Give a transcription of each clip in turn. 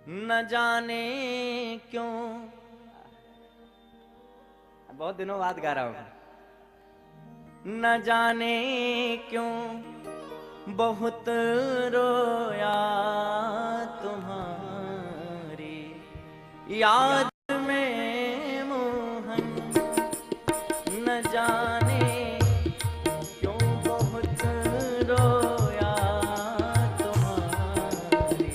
न जाने क्यों। बहुत दिनों बाद गा रहा हूं। न जाने क्यों बहुत रोया तुम्हारी याद में मोहन। न जाने क्यों बहुत रोया तुम्हारी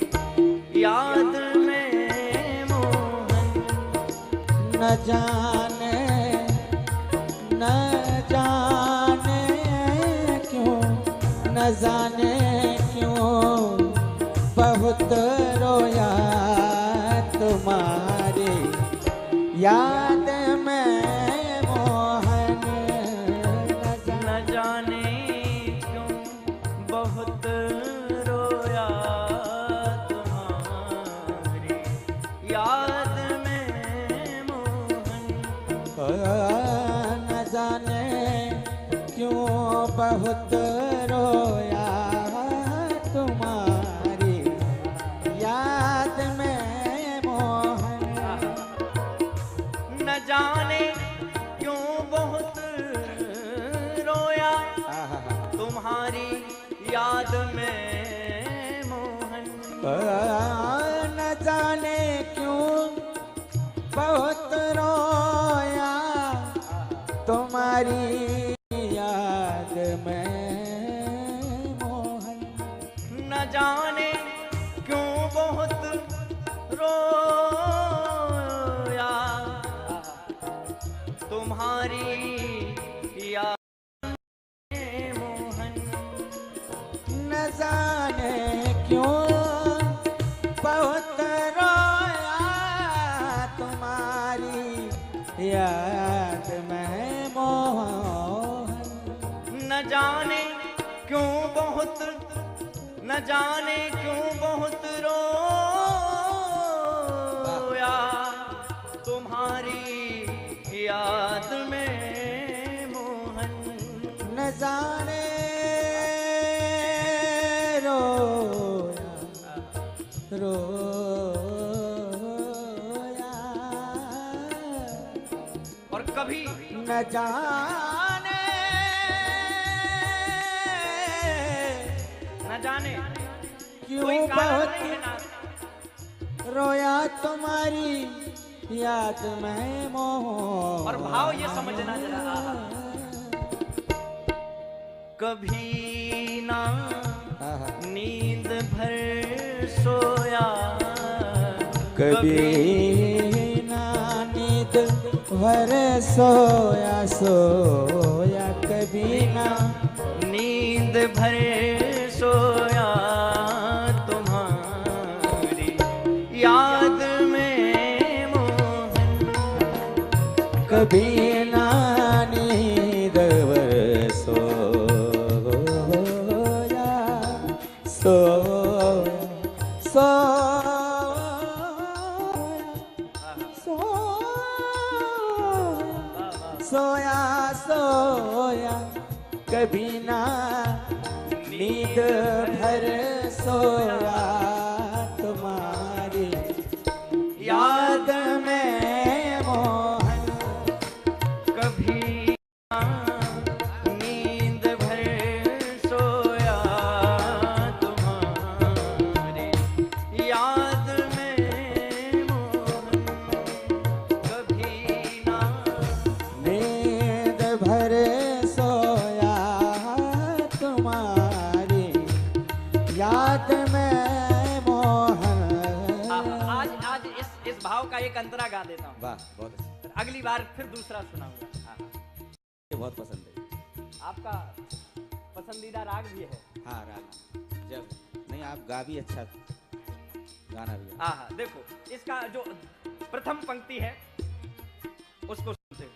याद में मोहन। न जाने क्यों, न जाने क्यों बहुत रोया तुम्हारी याद में मोहन। न जाने क्यों बहुत रोया तुम्हारी याद में मोहन। न जाने क्यों बहुत रोया तुम्हारी याद में मोहन। न जाने क्यों बहुत रोया तुम्हारी याद में मोहन। न जाने क्यों बहुत रोया तुम्हारी याद में मोहन। न जाने क्यों बहुत रोया तुम्हारी याद में मोहन। न जाने क्यों बहुत रोया तुम्हारी याद में मोहन। न जाने क्यों बहुत, न जाने क्यों बहुत रोया तुम्हारी याद में मोहन। न जाने रोया और कभी न जाने न जाने क्यों कोई कारण बहुत नहीं है ना। रोया तुम्हारी याद में मोहन। और भाव ये समझना जरा, कभी ना नींद भर सोया, कभी ना नींद भर सोया सोया, कभी ना नींद भर सोया तुम्हारी याद में मोहन। कभी ना नींद भर सोया, कभी ना नींद भर सोया तुम्हारी याद में मोहन। कभी ना नींद भर सोया तुम्हारी याद में मोहन। कभी ना नींद भर सोया तुम्हारी याद में मोहन। आज इस भाव का एक अंतरा गा देता हूँ। वाह, बहुत अच्छा। अगली बार फिर दूसरा सुनाऊंगा। ये बहुत पसंद है। आपका पसंदीदा राग भी है। हाँ, राग जब नहीं आप गा भी अच्छा, गाना भी। हाँ, देखो इसका जो प्रथम पंक्ति है उसको सुनते हो।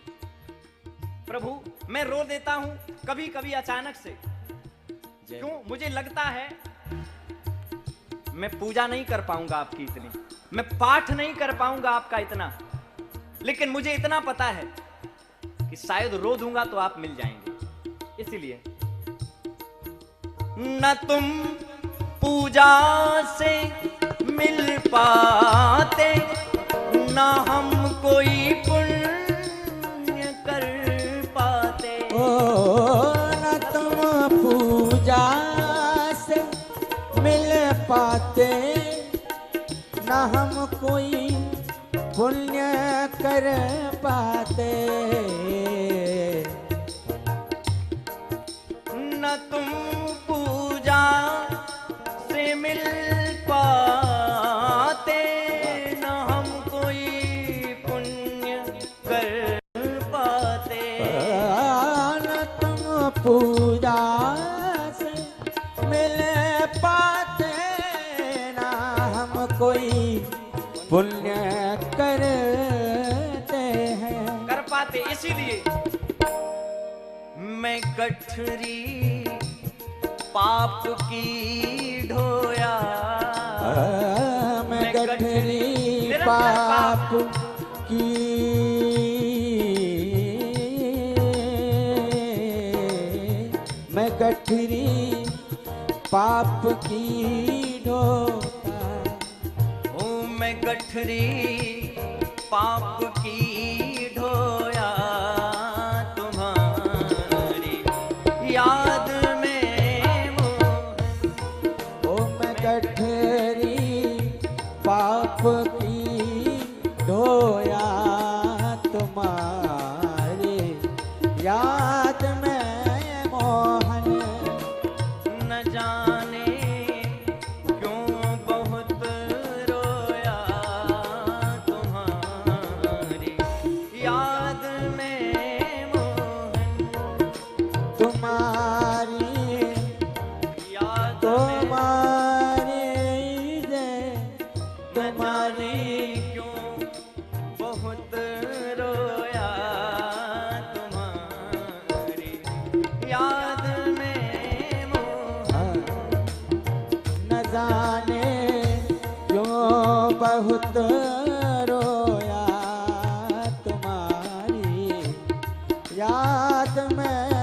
प्रभु मैं रो देता हूँ कभी कभी अचानक से, क्यों मुझे लगता है मैं पूजा नहीं कर पाऊंगा आपकी इतनी, मैं पाठ नहीं कर पाऊंगा आपका इतना, लेकिन मुझे इतना पता है कि शायद रो दूंगा तो आप मिल जाएंगे। इसलिए न तुम पूजा से मिल पाते, ना हम कोई पुण्य कर पाते। ओ न तुम पूजा से मिल पाते, न हम कोई पुण्य कर पाते। न तुम पूजा से मिल पाते, न हम कोई पुण्य कर पाते। न तुम पूजा से मिल पाते, ना हम कोई पुण्य करते हैं। कर पाते इसीलिए मैं गठरी पाप की ढोया, मैं गठरी निरंतर पाप की, मैं गठरी पाप की ढोता। हूँ मैं गठरी पाप की ढोया, तुम्हारी याद में ओ मैं गठरी पाप की ढोया, तुम्हारी याद में मोहन। न जाने क्यों बहुत रोया, तुम्हारी याद में मोहन। तुम्हारी याद तुम्हारी जय तुम्हारी तुम्हारी क्यों बहुत रोया, तुम्हारी याद में मोहन। न जाने क्यों बहुत रोया, तुम्हारी याद में